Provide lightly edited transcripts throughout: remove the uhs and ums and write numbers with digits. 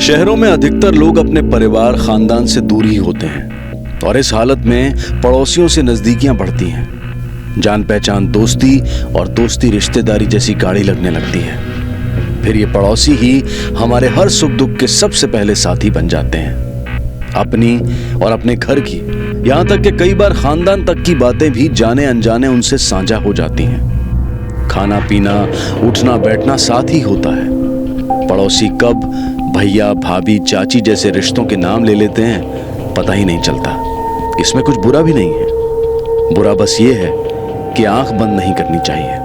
शहरों में अधिकतर लोग अपने परिवार खानदान से दूर ही होते हैं और इस हालत में पड़ोसियों से नजदीकियां बढ़ती हैं। जान पहचान दोस्ती और दोस्ती रिश्तेदारी जैसी गाढ़ी लगने लगती है। फिर ये पड़ोसी ही हमारे हर सुख दुख के सबसे पहले साथी बन जाते हैं। अपनी और अपने घर की, यहां तक कि कई बार खानदान तक की बातें भी जाने अनजाने उनसे साझा हो जाती हैं। खाना पीना, उठना बैठना साथ ही होता है। पड़ोसी कब भैया, भाभी, चाची जैसे रिश्तों के नाम ले लेते हैं पता ही नहीं चलता। इसमें कुछ बुरा भी नहीं है। बुरा बस ये है कि आंख बंद नहीं करनी चाहिए।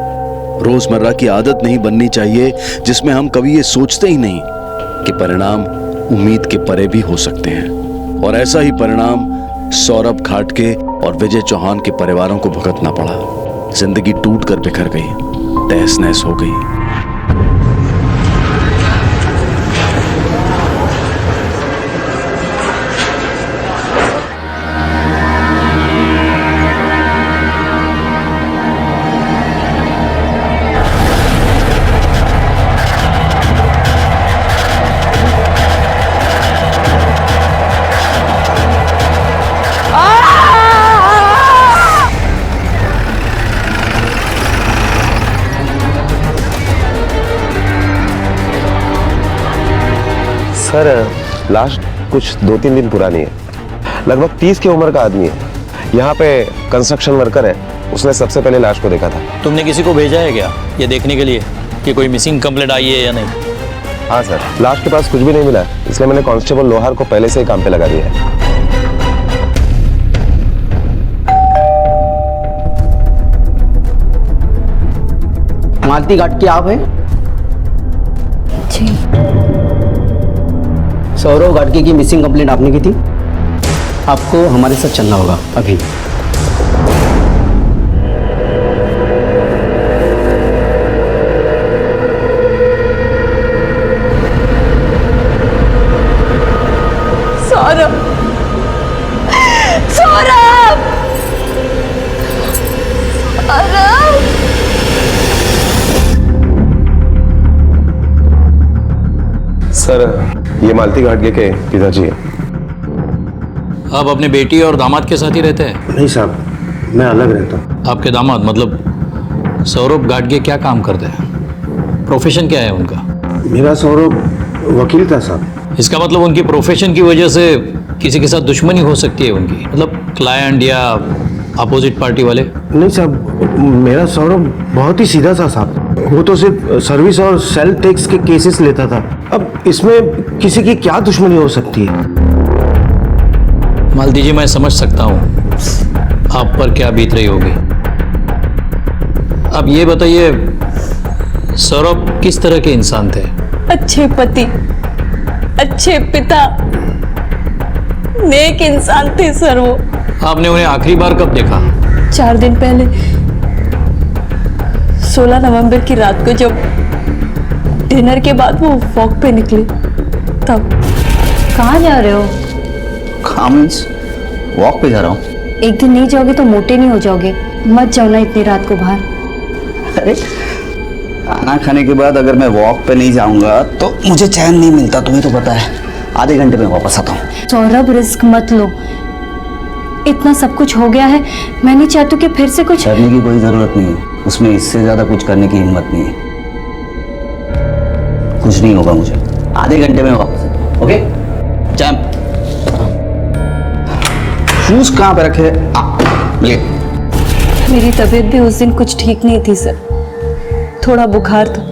रोजमर्रा की आदत नहीं बननी चाहिए जिसमें हम कभी ये सोचते ही नहीं कि परिणाम उम्मीद के परे भी हो सकते हैं। और ऐसा ही परिणाम सौरभ घाटगे और विजय चौहान के परिवारों को भुगतना पड़ा। जिंदगी टूट कर बिखर गई, तहस नहस हो गई। सर, लास्ट कुछ 2-3 दिन पुरानी है। लगभग 30 की उम्र का आदमी है। यहाँ पे कंस्ट्रक्शन वर्कर है। उसने सबसे पहले लाश को देखा था। तुमने किसी को भेजा है क्या ये देखने के लिए कि कोई मिसिंग कंप्लेंट आई है या नहीं? हाँ सर, लाश के पास कुछ भी नहीं मिला, इसलिए मैंने कांस्टेबल लोहार को पहले से ही काम पे लगा दिया है। मालती घाट की आप है? जी। सौरभ घाटगे की मिसिंग कंप्लेंट आपने की थी। आपको हमारे साथ चलना होगा अभी। सौरभ, सौरभ, सौरभ। सर, ये मालती घाटगे के पिताजी है। आप अपने बेटी और दामाद के साथ ही रहते हैं? नहीं साहब, मैं अलग रहता हूँ। आपके दामाद मतलब सौरभ घाटगे क्या काम करते हैं? प्रोफेशन क्या है उनका? मेरा सौरभ वकील था साहब। इसका मतलब उनकी प्रोफेशन की वजह से किसी के साथ दुश्मनी हो सकती है उनकी, मतलब क्लाइंट या अपोजिट पार्टी वाले? नहीं साहब, मेरा सौरभ बहुत ही सीधा था साहब। वो तो सिर्फ सर्विस और सेल टैक्स के केसेस लेता था। अब इसमें किसी की क्या दुश्मनी हो सकती है? मालती जी, मैं समझ सकता हूँ आप पर क्या बीत रही होगी। अब ये बताइए, सौरभ किस तरह के इंसान थे? अच्छे पति, अच्छे पिता, नेक इंसान थे सर वो। आपने उन्हें आखिरी बार कब देखा? 4 दिन पहले, 16 नवंबर की रात को, जब डिनर के बाद वो वॉक पे निकले तब। कहाँ जा रहे हो? हाँ मीन्स वॉक पे जा रहा हूँ। एक दिन नहीं जाओगे तो मोटे नहीं हो जाओगे। मत जाओ ना इतनी रात को बाहर। अरे खाना खाने के बाद अगर मैं वॉक पे नहीं जाऊंगा तो मुझे चैन नहीं मिलता, तुम्हें तो पता है। आधे घंटे में वापस आता हूँ। सौरभ, रिस्क मत लो। इतना सब कुछ हो गया है, मैं नहीं चाहती कि फिर से कुछ करने की कोई जरूरत नहीं है। उसमें इससे ज्यादा कुछ करने की हिम्मत नहीं है। कुछ नहीं होगा मुझे। आधे घंटे में वापस आता हूँ। ओके? चैम्प, शूज कहाँ पे रखे? ले। मेरी तबीयत भी उस दिन कुछ ठीक नहीं थी सर। थोड़ा बुखार था।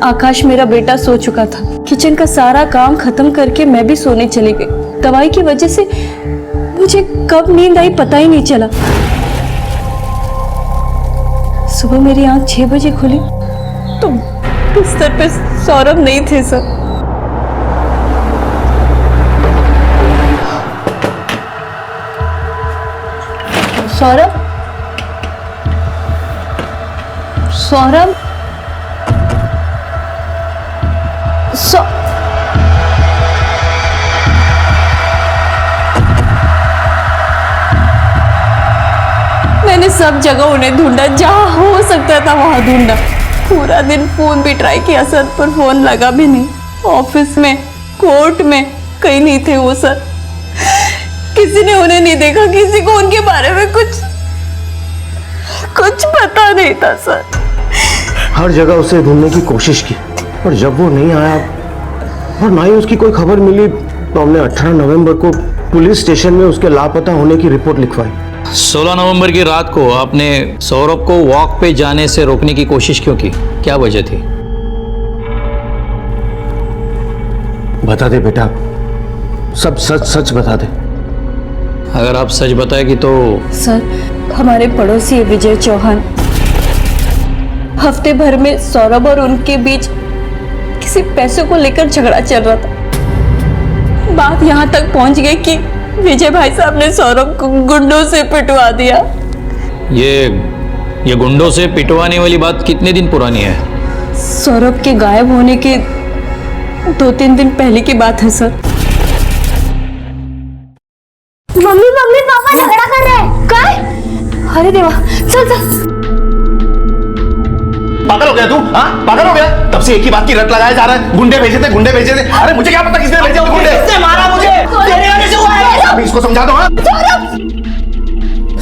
आकाश मेरा बेटा सो चुका था। किचन का सारा काम खत्म करके मैं भी सोने चली गई। दवाई की वजह से मुझे कब नींद आई पता ही नहीं चला। सुबह मेरी आंख 6 बजे खुली तो बिस्तर पे सौरभ नहीं थे सर। सौरभ, सौरभ, मैंने सब जगह उन्हें ढूंढा, जहां हो सकता था वहां ढूंढा। पूरा दिन फोन भी ट्राई किया सर, पर फोन लगा भी नहीं। ऑफिस में, कोर्ट में, कहीं नहीं थे वो सर। किसी ने उन्हें नहीं देखा, किसी को उनके बारे में कुछ पता नहीं था सर। हर जगह उसे ढूंढने की कोशिश की, पर जब वो नहीं आया और ना ही उसकी कोई खबर मिली, तो हमने 18 नवंबर को पुलिस स्टेशन में उसके लापता होने की रिपोर्ट लिखवाई। 16 नवंबर की रात को आपने सौरभ को वॉक पे जाने से रोकने की कोशिश क्यों की? क्या वजह थी? बता दे बेटा, सब सच सच बता दे। अगर आप सच बताएगी तो सर, हमारे पड़ोसी है विजय चौहान। हफ्ते भर में सौरभ और उनके बीच किसी पैसों को लेकर झगड़ा चल रहा था। बात यहाँ तक पहुँच गई कि विजय भाई साहब ने सौरभ को गुंडों से पिटवा दिया। ये गुंडों से पिटवाने वाली बात कितने दिन पुरानी है? सौरभ के गायब होने के 2-3 दिन पहले की बात है सर। मम्मी मम्मी पापा झगड़ा कर रहे हैं। काय? अरे देवा, चल चल। पागल हो गया तू? हाँ, पागल हो गया? तब से एक ही बात की रट लगाया जा रहा है, गुंडे भेजे थे, गुंडे भेजे थे। अरे मुझे क्या पता किसने भेजे थे गुंडे? किसने मारा मुझे? तेरे वजह से हुआ है। अभी इसको समझा दो। हाँ,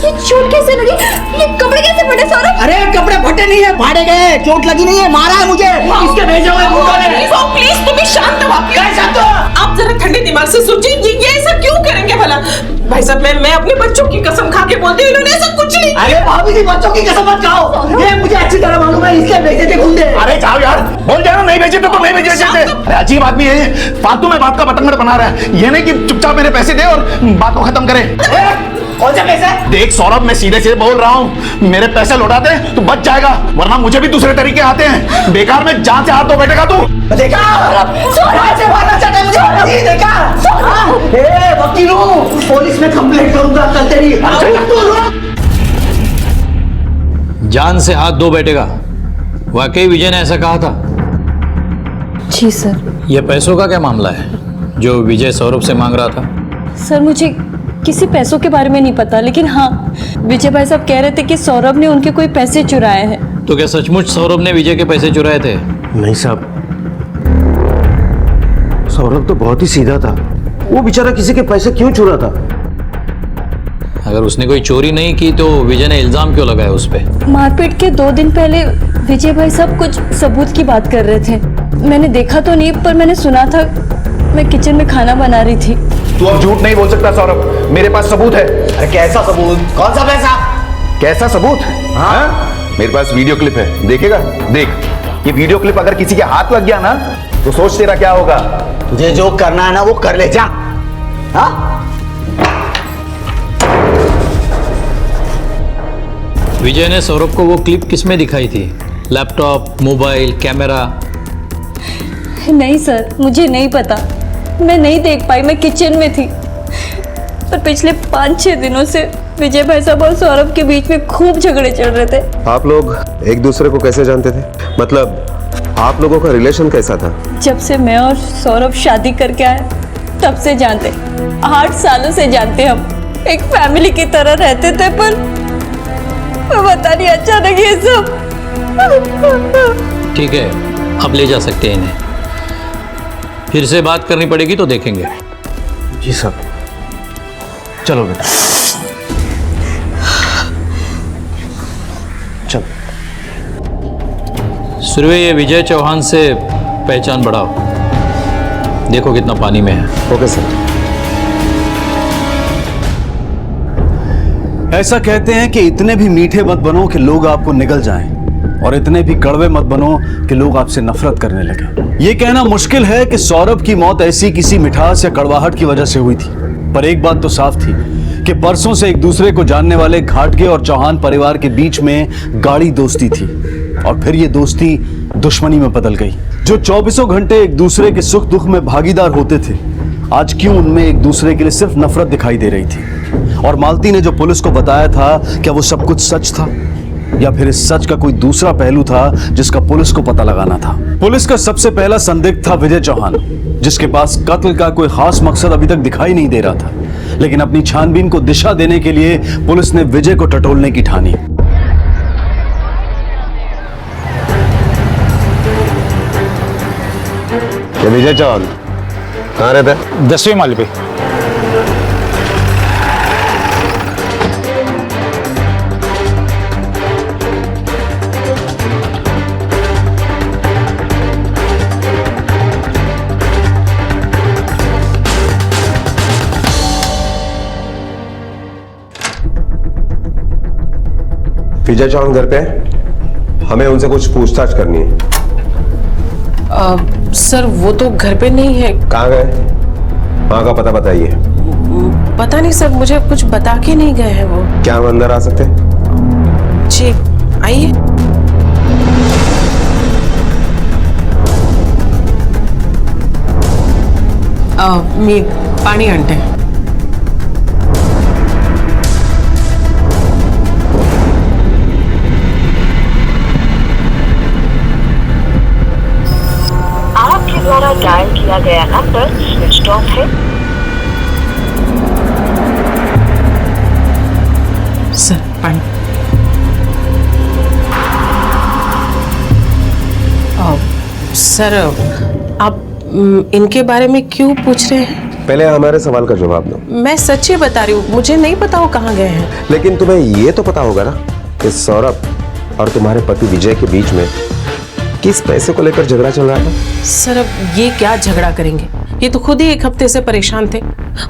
ये चोट कैसे लगी? ये कपड़े कैसे फटे सौरभ? अरे कपड़े फटे नहीं है, फाड़े गए, चोट लगी नहीं है, मारा है मुझे इसके भेजे हुए गुंडों ने। प्लीज तुम भी शांत हो। आप जरा ठंडे दिमाग से सोचिए, ये ऐसा क्यों करेंगे भला? भाई साहब, मैं अपने बच्चों की कसम खा के बोलती हूँ, इन्होंने ऐसा कुछ नहीं। अरे भाभी जी, बच्चों की कसम मत खाओ, ये मुझे अच्छी तरह मालूम है, इसके भेजे थे गुंडे। अरे जाओ यार, बोल जाओ नहीं भेजे तो नहीं भेजे थे। अरे अजीब आदमी है, फालतू में बात का बतंगड़ बना रहा है। ये नहीं कि चुपचाप मेरे पैसे दे और बात को खत्म करे। कौन से पैसे? देख सौरभ, मैं सीधे सीधे बोल रहा हूँ, मेरे पैसे लौटा दे तो बच जाएगा, वरना मुझे भी दूसरे तरीके आते हैं। बेकार में जान से हाथ धो बैठेगा तू। देखा से मारना चाहता है मुझे, ये देखा? ए वकील हूँ, पुलिस में कंप्लेंट करूंगा कल तेरी। जान से हाथ धो बैठेगा? वाकई विजय ने ऐसा कहा था? जी सर। यह पैसों का क्या मामला है जो विजय सौरभ से मांग रहा था? सर, मुझे किसी पैसों के बारे में नहीं पता, लेकिन हाँ, विजय भाई साहब कह रहे थे कि सौरभ ने उनके कोई पैसे चुराए हैं। तो क्या सचमुच सौरभ ने विजय के पैसे चुराए थे? नहीं साहब, सौरभ तो बहुत ही सीधा था। वो बेचारा किसी के पैसे क्यों चुरा था? अगर उसने कोई चोरी नहीं की तो विजय ने इल्जाम क्यों लगाया उस पे? मारपीट के 2 दिन पहले विजय भाई साहब कुछ सबूत की बात कर रहे थे। मैंने देखा तो नहीं, पर मैंने सुना था। मैं किचन में खाना बना रही थी। तू अब झूठ नहीं बोल सकता सौरभ, मेरे पास सबूत है। अरे कैसा सबूत? कौन सा पैसा? कैसा सबूत? हाँ, मेरे पास वीडियो क्लिप है, देखेगा? देख, ये वीडियो क्लिप अगर किसी के हाथ लग गया ना तो सोच तेरा क्या होगा। तुझे जो करना है ना वो कर ले, जा। हाँ? विजय ने सौरभ को वो क्लिप किसमें दिखाई थी? Laptop, mobile, camera? नहीं सर, मुझे नहीं पता, मैं नहीं देख पाई, मैं किचन में थी। पर पिछले 5-6 दिनों से विजय भाई साहब और सौरभ के बीच में खूब झगड़े चल रहे थे। आप लोग एक दूसरे को कैसे जानते थे? मतलब आप लोगों का रिलेशन कैसा था? जब से मैं और सौरभ शादी करके आए तब से जानते, 8 सालों से जानते। हम एक फैमिली की तरह रहते थे, पर पता नहीं अचानक ये सब। ठीक है, अब ले जा सकते हैं इन्हें। फिर से बात करनी पड़ेगी तो देखेंगे। जी साहब, चलो बेटा, चलो। सुरवे, ये विजय चौहान से पहचान बढ़ाओ, देखो कितना पानी में है। Okay sir. ऐसा कहते हैं कि इतने भी मीठे मत बनो कि लोग आपको निगल जाएं, और इतने भी कड़वे मत बनो कि लोग आपसे नफरत करने लगे। ये कहना मुश्किल है कि सौरभ की मौत ऐसी किसी मिठास या कड़वाहट की वजह से हुई थी, पर एक बात तो साफ थी कि परसों से एक दूसरे को जानने वाले घाटगे और चौहान परिवार के बीच में गाढ़ी दोस्ती थी, और फिर ये दोस्ती दुश्मनी में बदल गई। जो 24 घंटे एक दूसरे के सुख दुख में भागीदार होते थे, आज क्यों उनमें एक दूसरे के लिए सिर्फ नफरत दिखाई दे रही थी? और मालती ने जो पुलिस को बताया था, क्या वो सब कुछ सच था, या फिर इस सच का कोई दूसरा पहलू था जिसका पुलिस को पता लगाना था? पुलिस का सबसे पहला संदिग्ध था विजय चौहान, जिसके पास कत्ल का कोई खास मकसद अभी तक दिखाई नहीं दे रहा था, लेकिन अपनी छानबीन को दिशा देने के लिए पुलिस ने विजय को टटोलने की ठानी। ये विजय चौहान कहाँ रहता है? 10वें माले पे। विजय चौहान घर पे है? हमें उनसे कुछ पूछताछ करनी है। सर वो तो घर पे नहीं है। कहाँ गए? वहाँ का पता बताइए। पता नहीं सर, मुझे कुछ बता के नहीं गए हैं वो। क्या हम अंदर आ सकते हैं? जी आइए। मी पानी आणते हैं। आपके द्वारा डायल किया गया नंबर स्विच ऑफ है। सर पानी। सर आप इनके बारे में क्यों पूछ रहे हैं? पहले हमारे सवाल का जवाब दो। मैं सच्ची बता रही हूँ, मुझे नहीं पता वो कहाँ गए हैं। लेकिन तुम्हें ये तो पता होगा ना कि सौरभ और तुम्हारे पति विजय के बीच में किस पैसे को लेकर झगड़ा चल रहा था? सर अब ये क्या झगड़ा करेंगे, ये तो खुद ही एक हफ्ते से परेशान थे।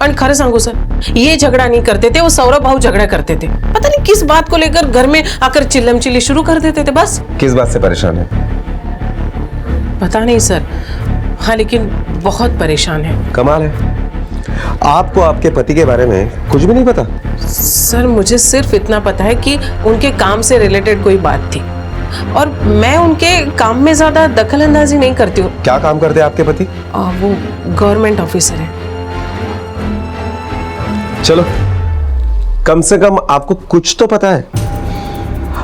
और खरे सांगू सर, ये झगड़ा नहीं करते थे, वो सौरभ भाऊ झगड़ा करते थे। पता नहीं किस बात को लेकर घर में आकर चिल्लम चिल्ली शुरू कर देते थे। बस किस बात से परेशान है? पता नहीं सर, हाँ लेकिन बहुत परेशान है। कमाल है, आपको आपके पति के बारे में कुछ भी नहीं पता? सर मुझे सिर्फ इतना पता है कि उनके काम से रिलेटेड कोई बात थी और मैं उनके काम में ज्यादा दखल अंदाजी नहीं करती हूँ। क्या काम करते हैं आपके पति? वो गवर्नमेंट ऑफिसर है। चलो, कम से कम आपको कुछ तो पता है।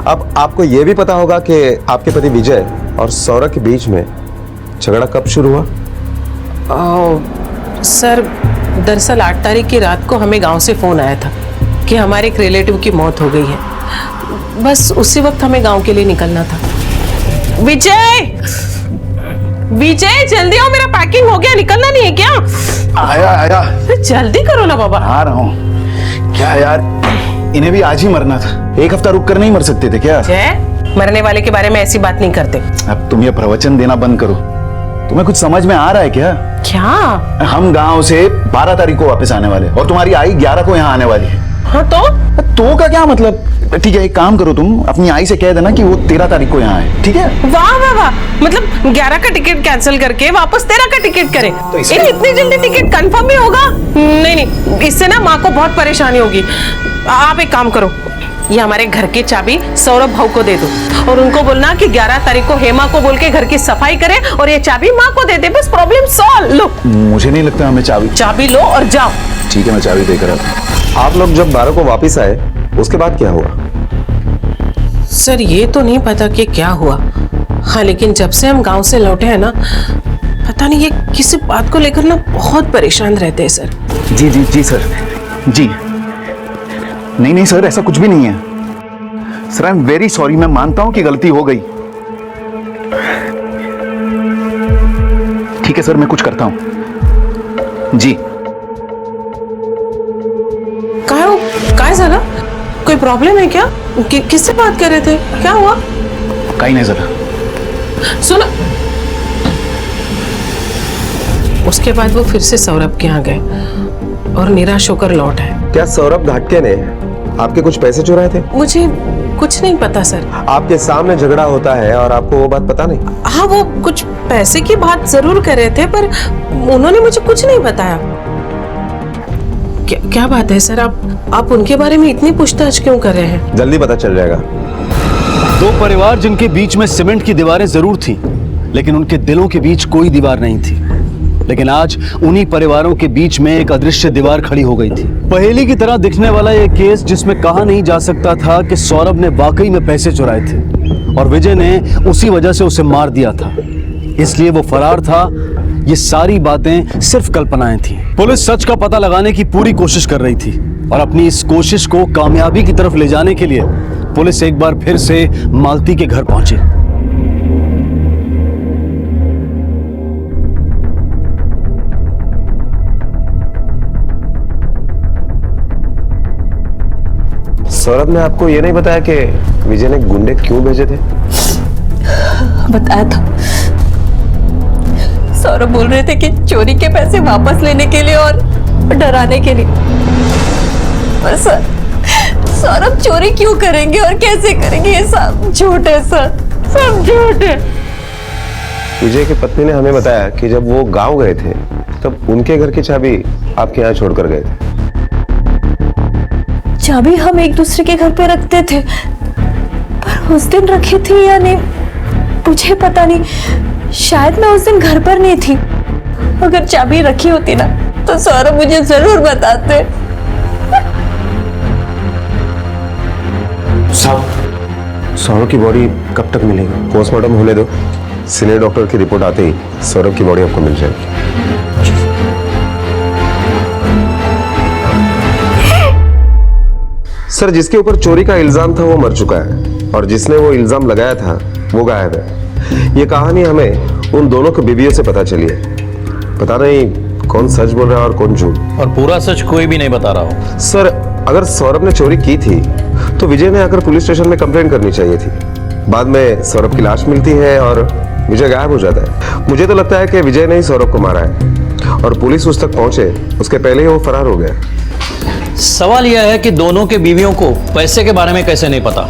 अब आपको यह भी पता होगा कि आपके पति विजय और सौरभ के बीच में झगड़ा कब शुरू हुआ? सर दरअसल 8 तारीख की रात को हमें गांव से फोन आया था कि हमारे एक रिलेटिव की मौत हो गई है। बस उसी वक्त हमें गांव के लिए निकलना था। विजय, विजय जल्दी आओ, मेरा पैकिंग हो गया, निकलना नहीं है क्या? आया आया। जल्दी करो ना बाबा। आ रहा हूँ। क्या यार, इन्हें भी आज ही मरना था, एक हफ्ता रुक कर नहीं मर सकते थे क्या? मरने वाले के बारे में ऐसी बात नहीं करते। अब तुम ये प्रवचन देना बंद करो। तुम्हें कुछ समझ में आ रहा है क्या? क्या? हम गांव से 12 तारीख को वापस आने वाले और तुम्हारी आई 11 को यहाँ आने वाली है। हाँ तो का क्या मतलब? ठीक है, एक काम करो, तुम अपनी आई से कह देना कि वो 13 तारीख को यहाँ है, ठीक है? वाह वाह वाह, मतलब 11 का टिकट कैंसिल करके वापस 13 का टिकट करें। तो इतनी जल्दी टिकट कंफर्म ही होगा? नहीं, इससे ना माँ को बहुत परेशानी होगी। आप एक काम करो, ये हमारे घर की चाबी सौरभ भाऊ को दे दो और उनको बोलना कि 11 तारीख को हेमा को बोल के घर की सफाई करे और ये चाबी माँ को दे दे। बस प्रॉब्लम सॉल्व। लो, मुझे नहीं लगता हमें चाबी लो और जाओ। ठीक है, मैं चाबी देकर आता हूं। आप लोग जब 12 को वापस आए उसके बाद क्या हुआ? सर ये तो नहीं पता कि क्या हुआ। हाँ लेकिन जब से हम गांव से लौटे हैं ना, पता नहीं ये किसी बात को लेकर ना बहुत परेशान रहते हैं सर। जी सर, जी। नहीं सर, ऐसा कुछ भी नहीं है sir. I am very sorry, मैं मानता हूं कि गलती हो गई। ठीक है सर, मैं कुछ करता हूं। जी। काय झालं? कोई प्रॉब्लम है क्या? किससे बात कर रहे थे? क्या हुआ? कहीं नहीं जरा सुनो। उसके बाद वो फिर से सौरभ के यहाँ गए और निराश होकर लौट आए। क्या सौरभ घाटके ने आपके कुछ पैसे चुराए थे? मुझे कुछ नहीं पता सर। आपके सामने झगड़ा होता है और आपको वो बात पता नहीं? हाँ, वो कुछ पैसे की बात जरूर कर रहे थे पर उन्होंने मुझे कुछ नहीं बताया। क्या बात है सर, आप उनके बारे में इतनी पूछताछ क्यों कर रहे हैं? जल्दी पता चल जाएगा। दो परिवार जिनके बीच में सीमेंट की दीवारें जरूर थी, लेकिन उनके दिलों के बीच कोई दीवार नहीं थी। लेकिन आज उन्हीं परिवारों के बीच में एक अदृश्य दीवार खड़ी हो गई थी। पहेली की तरह दिखने वाला यह केस जिसमें कहा नहीं जा सकता था कि सौरभ ने वाकई में पैसे चुराए थे और विजय ने उसी वजह से उसे मार दिया था, इसलिए वो फरार था। ये सारी बातें सिर्फ कल्पनाएं थी। पुलिस सच का पता लगाने की पूरी कोशिश कर रही थी और अपनी इस कोशिश को कामयाबी की तरफ ले जाने के लिए पुलिस एक बार फिर से मालती के घर पहुंची। सौरभ ने आपको ये नहीं बताया कि विजय ने गुंडे क्यों भेजे थे? बताया था। सौरभ बोल रहे थे कि चोरी के पैसे वापस लेने के लिए और डराने के लिए। पर सर, सौरभ चोरी क्यों करेंगे और कैसे करेंगे? ये सब झूठ है सर, सब झूठ है। विजय की पत्नी ने हमें बताया कि जब वो गांव गए थे तब उनके घर की चाबी आपके यहाँ छोड़कर गए थे। चाबी हम एक दूसरे के घर पे रखते थे, पर उस दिन रखी थी या नहीं मुझे पता नहीं। शायद मैं उस दिन घर पर नहीं थी। अगर चाबी रखी होती ना तो सौरभ मुझे जरूर बताते। सौरभ की बॉडी कब तक मिलेगी? पोस्टमार्टम होने दो, सीनियर डॉक्टर की रिपोर्ट आते ही सौरभ की बॉडी आपको मिल जाएगी। सर, जिसके ऊपर चोरी का इल्जाम था वो मर चुका है और जिसने वो इल्जाम लगाया था वो गायब है। ये कहानी हमें उन दोनों के बीवियों से पता चली है। पता नहीं कौन सच बोल रहा है और कौन झूठ। और पूरा सच कोई भी नहीं बता रहा हो। सर, अगर सौरभ ने चोरी की थी तो विजय ने आकर पुलिस स्टेशन में कंप्लेंट करनी चाहिए थी। बाद में सौरभ की लाश मिलती है और विजय गायब हो जाता है। मुझे तो लगता है कि विजय ने ही सौरभ को मारा है और पुलिस उस तक पहुंचे उसके पहले ही वो फरार हो गया। सवाल यह है कि दोनों के बीवियों को पैसे के बारे में कैसे नहीं पता,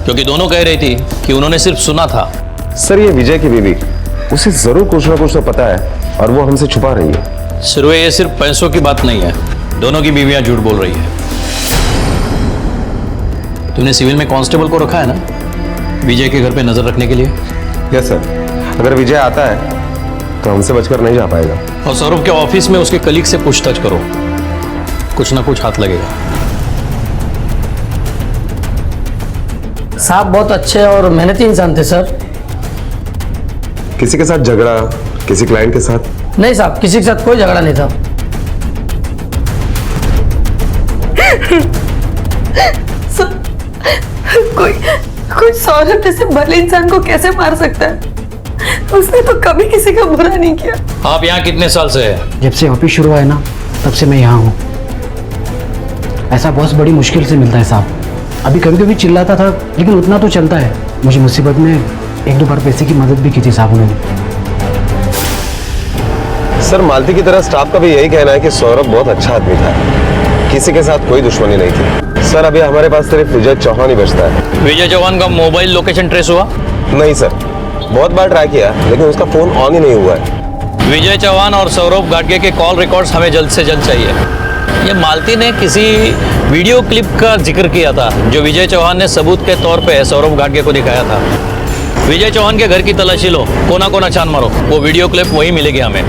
क्योंकि दोनों कह रही थी कि उन्होंने सिर्फ सुना था। सर, ये विजय की बीवी, उसे जरूर कुछ ना कुछ तो पता है और वो हमसे छुपा रही है। सिर्वे, ये सिर्फ पैसों की बात नहीं है, दोनों की बीवियां झूठ बोल रही है। तूने सिविल में कांस्टेबल को रखा है ना विजय के घर पे नजर रखने के लिए? यस सर, अगर विजय आता है तो हमसे बचकर नहीं जा पाएगा। और सौरभ के ऑफिस में उसके कलीग से पूछताछ करो, कुछ ना कुछ हाथ लगेगा। साहब बहुत अच्छे और मेहनती इंसान थे सर। किसी के साथ झगड़ा, किसी क्लाइंट के साथ? नहीं साहब, किसी के साथ कोई झगड़ा नहीं था। कोई सौरभ जैसे भले इंसान को कैसे मार सकता है? उसने तो कभी किसी का बुरा नहीं किया। आप यहाँ कितने साल से हैं? जब से ऑफिस शुरू हुआ है ना तब से मैं यहाँ हूँ। ऐसा बॉस बड़ी मुश्किल से मिलता है साहब। अभी कभी कभी चिल्लाता था लेकिन उतना तो चलता है। मुझे मुसीबत में एक दो बार पैसे की मदद भी की थी साहब उन्होंने। सर, मालती की तरह स्टाफ का भी यही कहना है कि सौरभ बहुत अच्छा आदमी था, किसी के साथ कोई दुश्मनी नहीं थी। सर, अभी हमारे पास सिर्फ विजय चौहान ही बचता है। विजय चौहान का मोबाइल लोकेशन ट्रेस हुआ? नहीं सर, बहुत बार ट्राई किया लेकिन उसका फोन ऑन ही नहीं हुआ है। विजय चौहान और सौरभ गाडगे के कॉल रिकॉर्ड्स हमें जल्द से जल्द चाहिए। ये मालती ने किसी वीडियो क्लिप का जिक्र किया था जो विजय चौहान ने सबूत के तौर पे सौरभ गाडगे को दिखाया था। विजय चौहान के घर की तलाशी लो, कोना कोना छान मारो, वो वीडियो क्लिप वही मिलेगी हमें।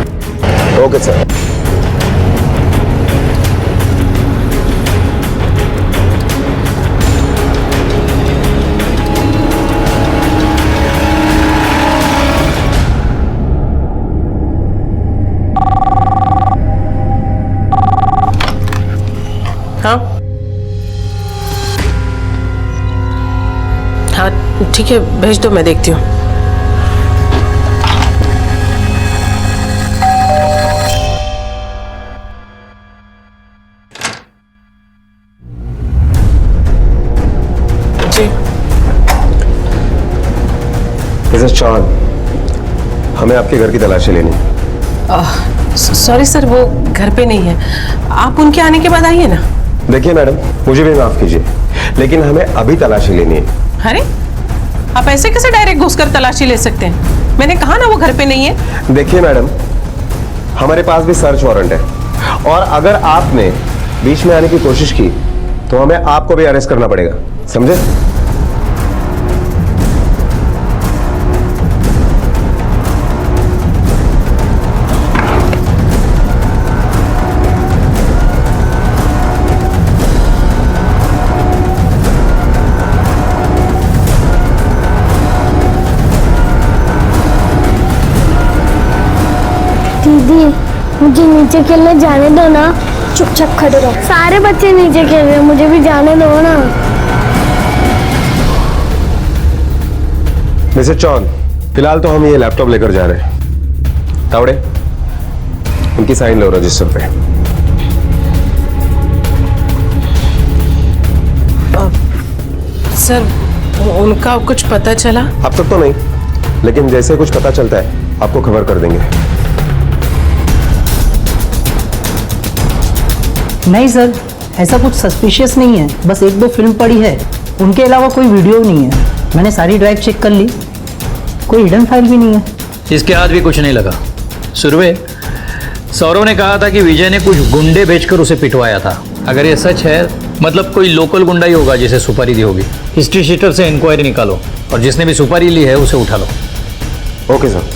Okay sir. हाँ हाँ ठीक है, भेज दो, मैं देखती हूँ। जी मिसेस चौहान, हमें आपके घर की तलाशी लेनी है। सॉरी सर, वो घर पे नहीं है। आप उनके आने के बाद आइए ना। देखिए मैडम, मुझे भी माफ कीजिए लेकिन हमें अभी तलाशी लेनी है। अरे, आप ऐसे कैसे डायरेक्ट घुसकर तलाशी ले सकते हैं? मैंने कहा ना वो घर पे नहीं है। देखिए मैडम, हमारे पास भी सर्च वारंट है और अगर आपने बीच में आने की कोशिश की तो हमें आपको भी अरेस्ट करना पड़ेगा, समझे? दीदी, मुझे नीचे खेलने जाने दो ना। चुपचाप खड़े रहो। सारे बच्चे नीचे खेल रहे हैं, मुझे भी जाने दो ना। मिसेस चौहान, फिलहाल तो हम ये लैपटॉप लेकर जा रहे हैं। तावड़े, उनकी साइन लो रजिस्टर पे। सर उनका कुछ पता चला? अब तक तो नहीं, लेकिन जैसे कुछ पता चलता है आपको खबर कर देंगे। नहीं सर, ऐसा कुछ सस्पिशियस नहीं है, बस 1-2 फिल्म पड़ी है, उनके अलावा कोई वीडियो नहीं है। मैंने सारी ड्राइव चेक कर ली, कोई हिडन फाइल भी नहीं है। इसके हाथ भी कुछ नहीं लगा। सुरवे, सौरव ने कहा था कि विजय ने कुछ गुंडे बेचकर उसे पिटवाया था। अगर ये सच है, मतलब कोई लोकल गुंडा ही होगा जिसे सुपारी दी होगी। हिस्ट्री शीटर से इंक्वायरी निकालो और जिसने भी सुपारी ली है उसे उठा लो। Okay sir.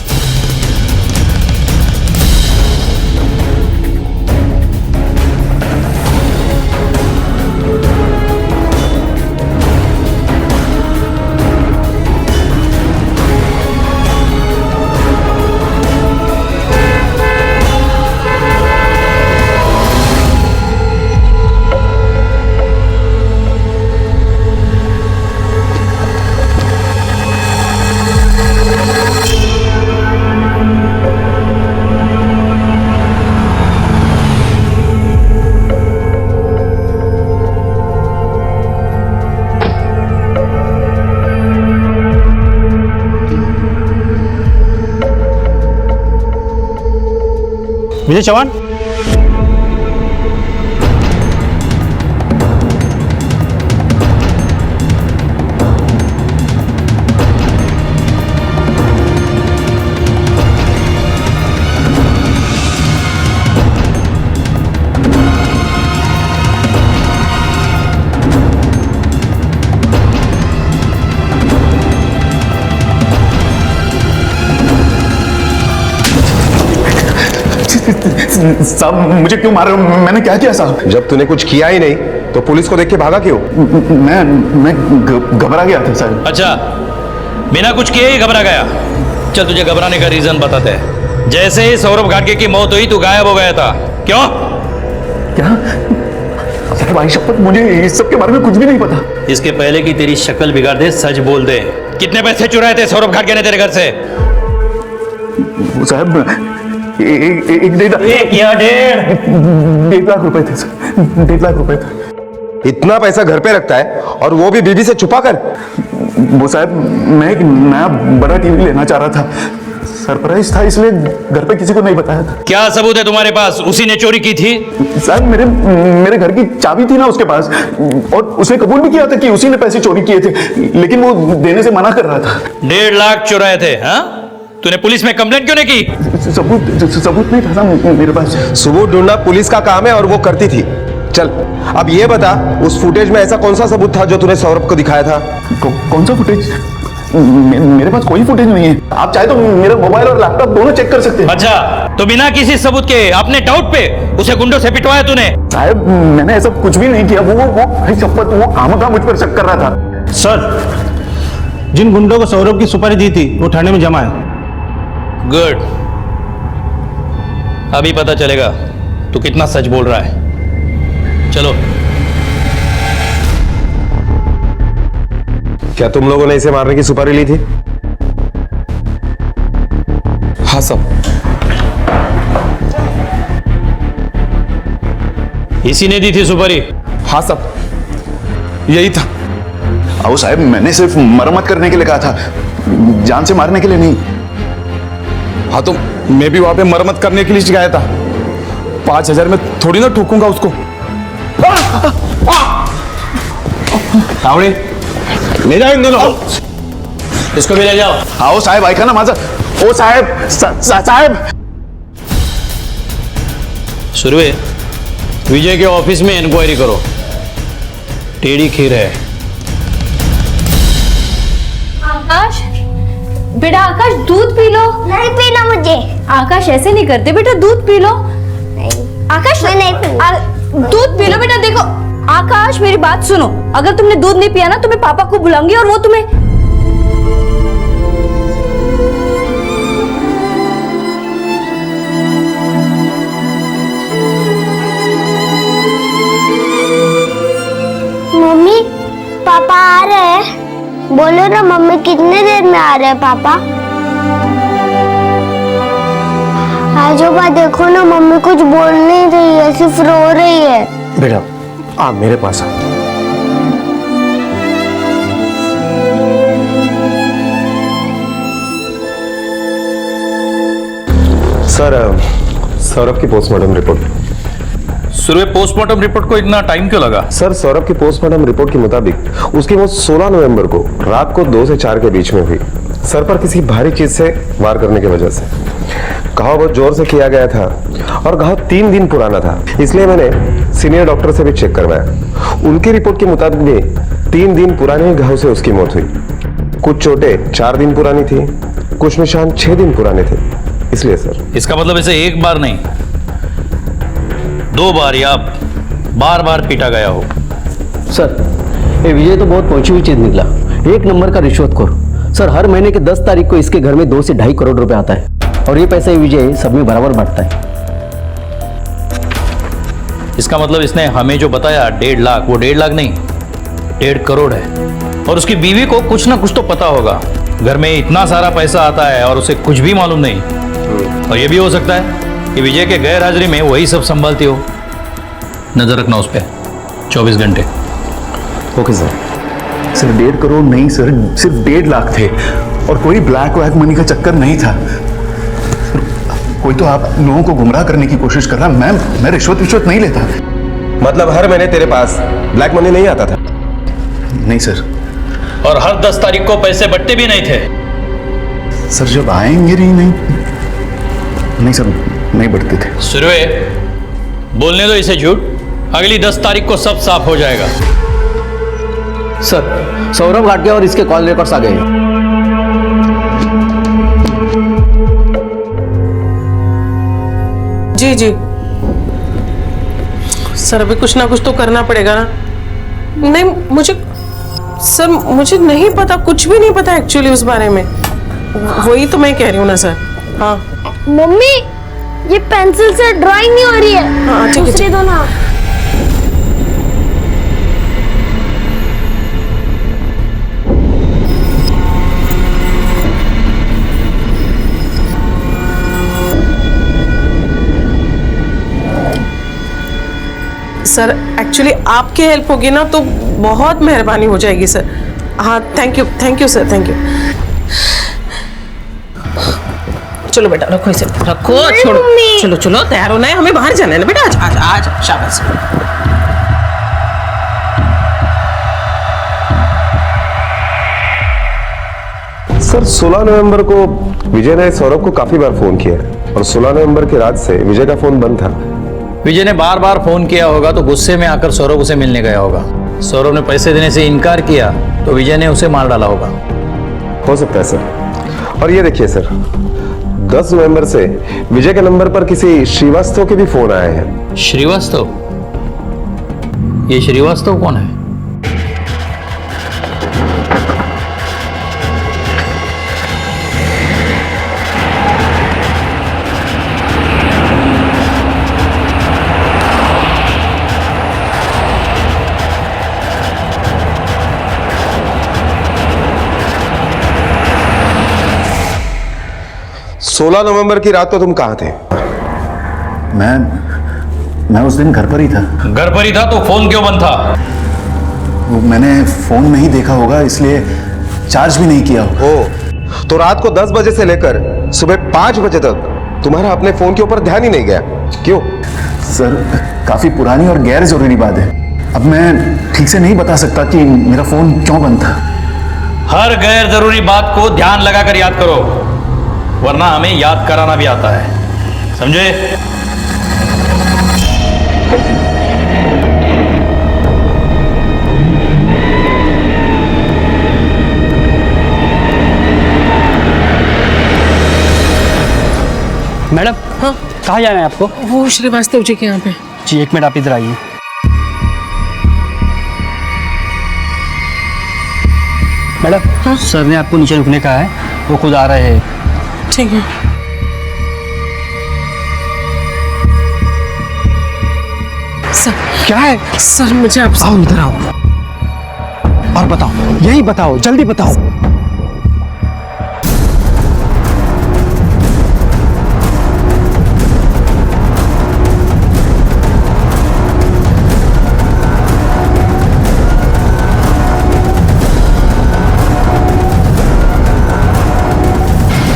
विजय चौहान, साहब मुझे क्यों मार रहे हो? मैंने क्या किया साहब? जब तूने कुछ किया ही नहीं तो पुलिस को देख के भागा क्यों? मैं घबरा गया था सर। अच्छा, बिना कुछ किए ही घबरा गया? चल तुझे घबराने का रीजन बताते हैं। जैसे ही सौरभ घाटगे की मौत हुई तू गायब हो गया था, क्यों? क्या साहब, भाई शपथ मुझे इस सब के बारे में कुछ भी नहीं पता। इसके पहले कि तेरी शक्ल बिगाड़ दे, सच बोल दे, कितने पैसे चुराए थे सौरभ घाटगे ने तेरे घर से? साहब एक या 1.5 लाख रुपए थे सर, 1.5 लाख रुपए थे। इतना पैसा घर पे रखता है और वो भी बीबी से छुपा कर? वो साहब मैं एक नया बड़ा टीवी लेना चाह रहा था, सरप्राइज था, इसलिए घर पे किसी को नहीं बताया था। क्या सबूत है तुम्हारे पास उसी ने चोरी की थी? साहब मेरे घर की चाबी थी ना उसके पास, और उसने कबूल भी किया था कि उसी ने पैसे चोरी किए थे, लेकिन वो देने से मना कर रहा था। 1.5 लाख चुराए थे? हाँ, तूने पुलिस में कंप्लेंट क्यों नहीं की? सबूत नहीं था मेरे पास। सबूत ढूंढना पुलिस का काम है और वो करती थी। चल अब ये बता, उस फुटेज में ऐसा कौन सा सबूत था जो तूने सौरभ को दिखाया था? कौन सा फुटेज? मेरे पास कोई फुटेज नहीं है। आप चाहे तो मेरा मोबाइल और लैपटॉप दोनों चेक कर सकते हैं। अच्छा, तो बिना किसी सबूत के अपने डाउट पे उसे गुंडों से पिटवाया तूने? साहब मैंने ऐसा कुछ भी नहीं किया। वो शपथ वो आमदा मुझ पर शक कर रहा था। सर जिन गुंडों को सौरभ की सुपारी दी थी वो थाने में जमा है। गुड, अभी पता चलेगा तू कितना सच बोल रहा है। चलो। क्या तुम लोगों ने इसे मारने की सुपारी ली थी? हाँ साहब। इसी ने दी थी सुपारी? हाँ साहब, यही था। आओ साहब, मैंने सिर्फ मरम्मत करने के लिए कहा था, जान से मारने के लिए नहीं। हाँ तो मैं भी वहां पे मरम्मत करने के लिए गया था। 5,000 में थोड़ी ना ठोकूंगा उसको। तावड़े ले जाओ इन दोनों, इसको भी ले जाओ। आओ साहब, ऐका ना माझा। ओ साहेब, साहेब। सुरवे, विजय के ऑफिस में इंक्वायरी करो। टेढ़ी खीर है। आकाश, बेटा आकाश दूध पी लो। नहीं पीना मुझे। आकाश ऐसे नहीं करते बेटा, दूध पी लो। नहीं आकाश मैं नहीं पीऊंगी। दूध पी लो बेटा। देखो आकाश मेरी बात सुनो, अगर तुमने दूध नहीं पिया ना तो मैं पापा को बुलाऊंगी और वो तुम्हें। मम्मी पापा आ रहे हैं। बोलो ना मम्मी, कितने देर में आ रहे हैं पापा? आजोबा देखो ना, मम्मी कुछ बोल नहीं रही है, सिर्फ रो रही है। बेटा आप मेरे पास आओ। सर सौरभ की postmortem report. Surabhi, postmortem report को इतना टाइम क्यों लगा? सर सौरभ की पोस्टमार्टम रिपोर्ट के मुताबिक उसकी मौत 16 नवंबर को रात को 2 से 4 के बीच में हुई, सर पर किसी भारी चीज से वार करने की वजह से। घाव बहुत जोर से किया गया था और घाव 3 दिन पुराना था, इसलिए मैंने सीनियर डॉक्टर से भी चेक करवाया। उनकी रिपोर्ट के मुताबिक भी 3 दिन पुराने घाव से उसकी मौत हुई। कुछ चोटें 4 दिन पुरानी थी, कुछ निशान 6 दिन पुराने थे, इसलिए सर। इसका मतलब इसे एक बार नहीं 2 बार या बार बार पीटा गया हो। सर ये विजय तो बहुत पहुंची हुई चीज निकला, 1 नंबर का रिश्वतखोर। सर हर महीने के 10 तारीख को इसके घर में 2 से 2.5 करोड़ रुपए आता है और ये पैसा विजय सब में बराबर बांटता है। इसका मतलब इसने हमें जो बताया 1.5 लाख, वो 1.5 लाख नहीं 1.5 करोड़ है। और उसकी बीवी को कुछ ना कुछ तो पता होगा, घर में इतना सारा पैसा आता है और उसे कुछ भी मालूम नहीं। और ये भी हो सकता है कि विजय के गैर हाजिरी में वही सब संभालती हो। नजर रखना उस पर 24 घंटे। Okay sir. सर 1.5 करोड़ नहीं सर, सिर्फ 1.5 लाख थे और कोई ब्लैक वैक मनी का चक्कर नहीं था। सर, कोई तो आप लोगों को गुमराह करने की कोशिश कर रहा। मैं रिश्वत नहीं लेता। मतलब हर महीने तेरे पास ब्लैक मनी नहीं आता था? नहीं सर। और हर 10 तारीख को पैसे बट्टे भी नहीं थे? सर जब आएंगे नहीं सर, नहीं बढ़ते थे। सुरवे, बोलने दो इसे झूठ, अगली 10 तारीख को सब साफ हो जाएगा। सर सौरभ घाटगे और इसके कॉल रिकॉर्ड्स आ गए हैं। जी जी सर, अभी कुछ ना कुछ तो करना पड़ेगा ना। नहीं मुझे नहीं पता, कुछ भी नहीं पता एक्चुअली उस बारे में। वही तो मैं कह रही हूँ ना सर। हाँ मम्मी ये पेंसिल से ड्राइंग नहीं हो रही है। हाँ ठीक है, दूसरी दो ना। सर एक्चुअली आपकी हेल्प होगी ना तो बहुत मेहरबानी हो जाएगी सर। हाँ thank you sir, thank you. चलो बेटा रखो इसे, रखो, छोड़ो। चलो चलो तैयार होना है, हमें बाहर जाना है ना बेटा। आज आज आज शाबाश। सर 16 नवंबर को विजय ने सौरभ को काफी बार फोन किया और 16 नवंबर की रात से विजय का फोन बंद था। विजय ने बार बार फोन किया होगा तो गुस्से में आकर सौरभ उसे मिलने गया होगा। सौरभ ने पैसे देने से इनकार किया तो विजय ने उसे मार डाला होगा। हो सकता है सर। और ये देखिए सर, 10 नवंबर से विजय के नंबर पर किसी श्रीवास्तव के भी फोन आए हैं। श्रीवास्तव? ये श्रीवास्तव कौन है? सोलह नवंबर की रात को तुम कहां थे? मैं उस दिन घर पर ही था। घर पर ही था तो फोन क्यों बंद था? वो मैंने फोन नहीं देखा होगा इसलिए चार्ज भी नहीं किया। ओ, तो रात को 10 बजे से लेकर सुबह 5 बजे तक तुम्हारा अपने फोन के ऊपर ध्यान ही नहीं गया, क्यों? सर काफी पुरानी और गैर जरूरी बात है। अब मैं ठीक से नहीं बता सकता कि मेरा फोन क्यों बंद था। हर गैर जरूरी बात को ध्यान लगाकर याद करो, वरना हमें याद कराना भी आता है, समझे? मैडम हाँ कहाँ जाना है आपको? वो श्रीवास्तव जी के यहाँ पे। जी 1 मिनट आप इधर आइए। मैडम हाँ? सर ने आपको नीचे रुकने कहा है, वो खुद आ रहे हैं। ठीक है। सर क्या है? सर मुझे आपसे आओ इधर आओ और बताओ, यही बताओ, जल्दी बताओ।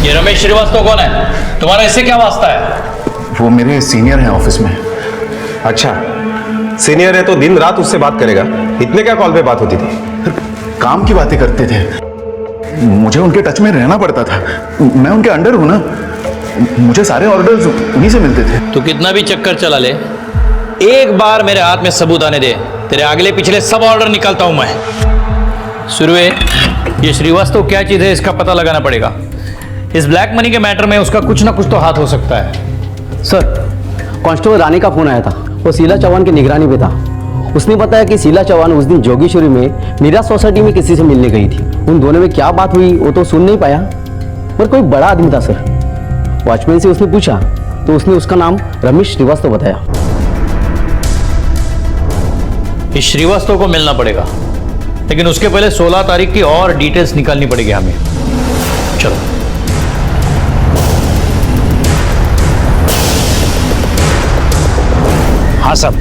ये रमेश श्रीवास्तव कौन है? तुम्हारा इससे क्या वास्ता है? वो मेरे सीनियर हैं ऑफिस में। अच्छा, सीनियर है तो दिन रात उससे बात करेगा? इतने क्या कॉल पे बात होती थी? काम की बातें करते थे, मुझे उनके टच में रहना पड़ता था। मैं उनके अंडर हूं ना, मुझे सारे ऑर्डर्स उन्हीं से मिलते थे। तू कितना भी चक्कर चला ले, एक बार मेरे हाथ में सबूत आने दे, तेरे अगले पिछले सब ऑर्डर निकालता हूं मैं। सुरवे, ये श्रीवास्तव क्या चीज है इसका पता लगाना पड़ेगा। इस ब्लैक मनी के मैटर में उसका कुछ ना कुछ तो हाथ हो सकता है। सर, कांस्टेबल रानी का फोन आया था, वो शीला चौहान की निगरानी पे था। उसने बताया कि शीला चौहान उस दिन जोगेश्वरी में मीरा सोसाइटी में किसी से मिलने गई थी। उन दोनों में क्या बात हुई वो तो सुन नहीं पाया, पर कोई बड़ा आदमी था सर। वॉचमैन से उसने पूछा तो उसने उसका नाम रमेश श्रीवास्तव बताया। इस श्रीवास्तव को मिलना पड़ेगा, लेकिन उसके पहले 16 तारीख की और डिटेल्स निकालनी पड़ेगी हमें। चलो। हाँ साहब,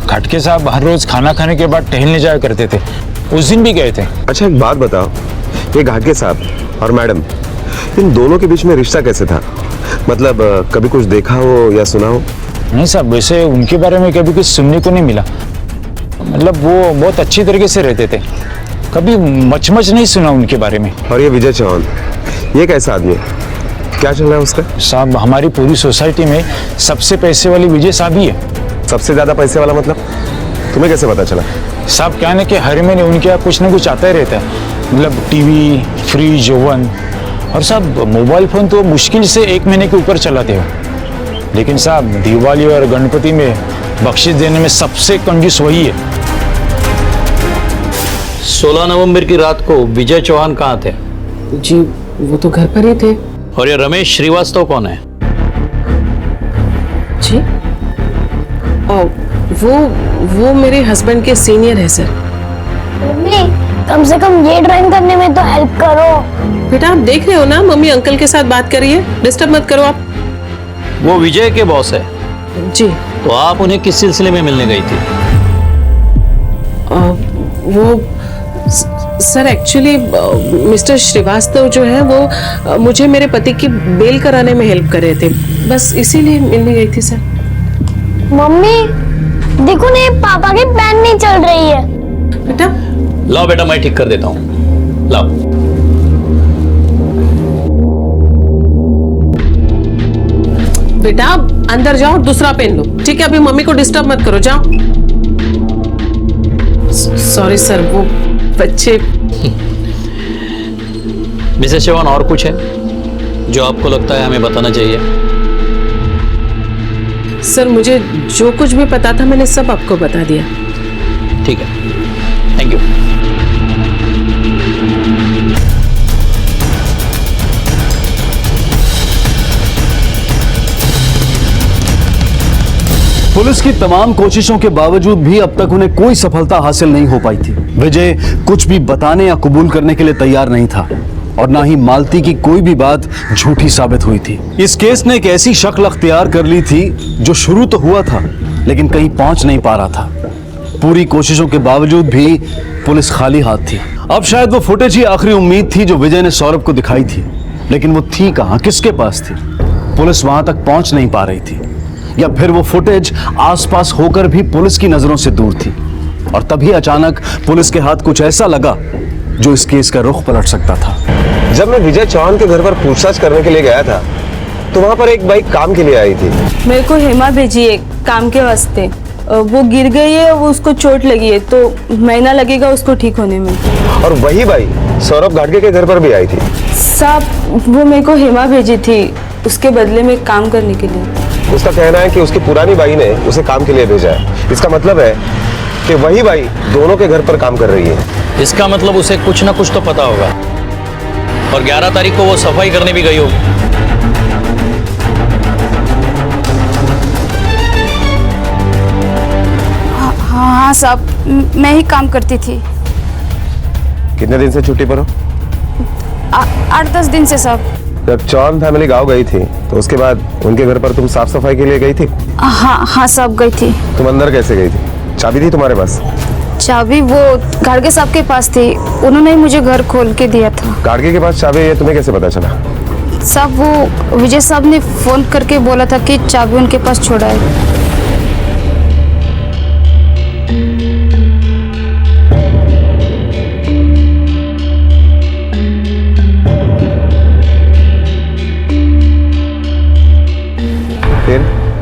खटके साहब हर रोज खाना खाने के बाद टहलने जाया करते थे, उस दिन भी गए थे। अच्छा, एक बात बताओ, ये घाटगे साहब और मैडम, इन दोनों के बीच में रिश्ता कैसे था? मतलब कभी कुछ देखा हो या सुना हो? नहीं साहब, वैसे उनके बारे में कभी कुछ सुनने को नहीं मिला। मतलब वो बहुत अच्छी तरीके से रहते थे, कभी मच नहीं सुना उनके बारे में। और ये विजय चौहान, ये कैसा आदमी है? क्या चल रहा है उसका? साहब, हमारी पूरी सोसाइटी में सबसे पैसे वाली विजय साहब ही है। सबसे ज्यादा पैसे वाला मतलब? तुम्हें कैसे पता चला? साहब, क्या है कि हर महीने उनके यहाँ कुछ ना कुछ आता ही रहता है। मतलब टीवी, फ्रिज, ओवन, और साहब मोबाइल फोन तो मुश्किल से 1 महीने के ऊपर चलाते हो। लेकिन साहब, दिवाली और गणपति में बख्शीश देने में सबसे कंजूस वही है। 16 नवंबर की रात को विजय चौहान कहाँ थे? जी वो तो घर पर ही थे। और ये रमेश श्रीवास्तव कौन है? जी वो मेरे हस्बैंड के सीनियर है सर। मम्मी, कम से कम ये ड्राइंग करने में तो हेल्प करो। बेटा, आप देख रहे हो ना मम्मी अंकल के साथ बात कर रही है, डिस्टर्ब मत करो आप। वो विजय के बॉस है? जी। तो आप उन्हें किस सिलसिले में मिलने गई थी? वो सर एक्चुअली मिस्टर श्रीवास्तव जो है वो मुझे मेरे पति की बेल कराने में हेल्प कर रहे थे, बस इसीलिए मिलने गई थी सर। मम्मी देखो ना, पापा की पेन नहीं चल रही है। बेटा लाओ बेटा, मैं ठीक कर देता हूँ, लाओ। बेटा अंदर जाओ, दूसरा पेन लो, ठीक है? अभी मम्मी को डिस्टर्ब मत करो, जाओ। सॉरी सर, वो बच्चे। मिसेस चौहान, और कुछ है जो आपको लगता है हमें बताना चाहिए? सर, मुझे जो कुछ भी पता था मैंने सब आपको बता दिया। ठीक है, थैंक यू। पुलिस की तमाम कोशिशों के बावजूद भी अब तक उन्हें कोई सफलता हासिल नहीं हो पाई थी। विजय कुछ भी बताने या कबूल करने के लिए तैयार नहीं था, और ना ही मालती की कोई भी बात झूठी साबित हुई थी। इस केस ने एक ऐसी शक्ल अख्तियार कर ली थी जो शुरू तो हुआ था लेकिन कहीं पहुंच नहीं पा रहा था। पूरी कोशिशों के बावजूद भी पुलिस खाली हाथ थी। अब शायद वो फुटेज ही आखिरी उम्मीद थी जो विजय ने सौरभ को दिखाई थी, लेकिन वो थी कहां, किसके पास थी? पुलिस वहां तक पहुंच नहीं पा रही थी, या फिर वो फुटेज आसपास होकर भी पुलिस की नजरों से दूर थी। और तभी अचानक पुलिस के हाथ कुछ ऐसा लगा जो इस केस का रुख पलट सकता था। जब मैं विजय चौहान के घर पर पूछताछ करने के लिए गया था तो वहां पर एक बाइक काम के लिए आई थी। मेरे को हेमा भेजी है काम के वास्ते। वो गिर गई है, वो उसको चोट लगी है, तो महीना लगेगा उसको ठीक होने में। और वही बाइक सौरभ घाटगे के घर पर भी आई थी। साहब, वो मेरे को हेमा भेजी थी उसके बदले में काम करने के लिए। उसका कहना है कि उसकी पुरानी बाई ने उसे काम के लिए भेजा है। इसका मतलब है कि वही बाई दोनों के घर पर काम कर रही है। इसका मतलब उसे कुछ ना कुछ तो पता होगा, और 11 तारीख को वो सफाई करने भी गई होगी। हाँ साहब, मैं ही काम करती थी। कितने दिन से छुट्टी पर हो? 8-10 दिन से साहब। जब चौहान फैमिली गांव गई थी तो उसके बाद उनके घर पर तुम साफ सफाई के लिए गई थी? हाँ साहब, गई थी। तुम अंदर कैसे गई थी? चाबी थी तुम्हारे पास? चाबी वो घाटगे साहब के पास थी, उन्होंने ही मुझे घर खोल के दिया था। घाटगे के पास चाबी है, तुम्हें कैसे पता चला? साहब वो विजय साहब ने फ़ोन करके बोला था कि चाबी उनके पास छोड़ा है।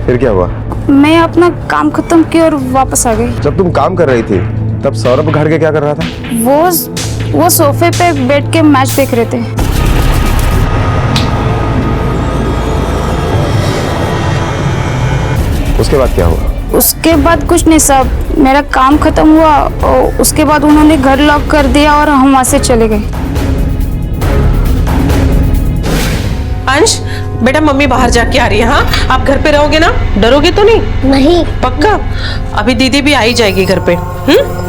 फिर क्या हुआ? मैं अपना काम खत्म किया और वापस आ गई। जब तुम काम कर रही थी तब सौरभ घर के क्या कर रहा था? वो सोफे पे बैठ के मैच देख रहे थे। उसके बाद क्या हुआ? उसके बाद कुछ नहीं साहब, मेरा काम खत्म हुआ और उसके बाद उन्होंने घर लॉक कर दिया और हम वहां से चले गए। अंश बेटा, मम्मी बाहर जाके आ रही है। हाँ, आप घर पे रहोगे ना? डरोगे तो नहीं? नहीं। पक्का? अभी दीदी भी आ ही जाएगी घर पे।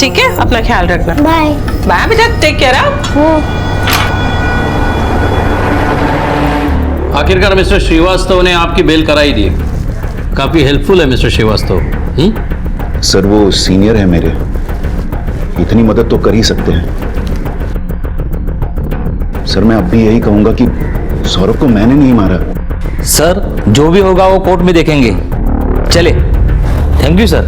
ठीक है, अपना ख्याल रखना। बाय बाय बेटा, टेक केयर। आखिरकार मिस्टर श्रीवास्तव ने आपकी बेल कराई दी। काफी हेल्पफुल है मिस्टर श्रीवास्तव। सर वो सीनियर है मेरे, इतनी मदद तो कर ही सकते हैं। सर मैं अब भी यही कहूंगा कि सौरभ को मैंने नहीं मारा। सर जो भी होगा वो कोर्ट में देखेंगे। चले, थैंक यू सर।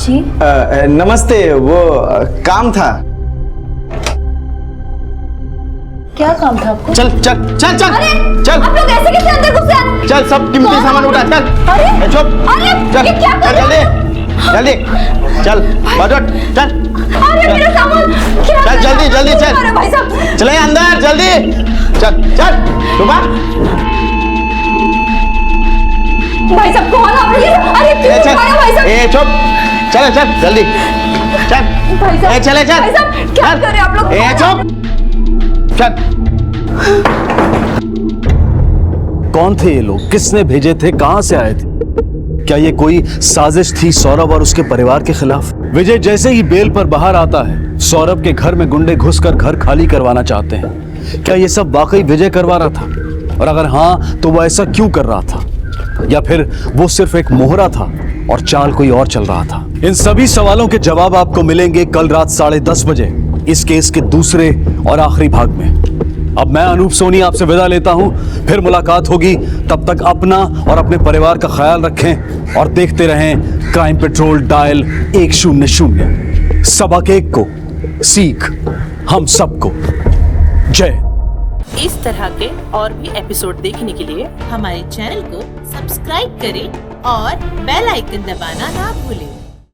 जी नमस्ते, वो काम था। क्या काम था आपको? चल चल चल चल चल। आप लोग ऐसे कैसे अंदर घुसे? चल, सब कीमती सामान उठा। चल चुप, चल जल्दी जल्दी चल, बजट चल। मेरा सामान चल जल्दी जल्दी चल, भाई साहब चले अंदर जल्दी। चल चल सुबह। भाई साहब कौन आप लोग? अरे क्यों मारा भाई साहब? ए चुप, चल चल जल्दी चल। भाई साहब चले चल। भाई साहब क्या कर रहे हैं आप लोग? ए चुप, चल। कौन थे ये लोग? किसने भेजे थे? कहां से आए थे? क्या ये कोई साजिश थी सौरभ और उसके परिवार के खिलाफ? विजय जैसे ही बेल पर बाहर आता है, सौरभ के घर में गुंडे घुसकर घर खाली करवाना चाहते हैं। क्या ये सब वाकई विजय करवा रहा था? और अगर हाँ, तो वो ऐसा क्यों कर रहा था? या फिर वो सिर्फ एक मोहरा था और चाल कोई और चल रहा था? इन सभी सवालों के जवाब आपको मिलेंगे कल रात 10:30 बजे इस केस के दूसरे और आखिरी भाग में। अब मैं अनूप सोनी आपसे विदा लेता हूं, फिर मुलाकात होगी। तब तक अपना और अपने परिवार का ख्याल रखें और देखते रहें क्राइम पेट्रोल डायल 100। सबक एक को सीख हम सबको। जय। इस तरह के और भी एपिसोड देखने के लिए हमारे चैनल को सब्सक्राइब करें और बेल आइकन दबाना ना भूलें।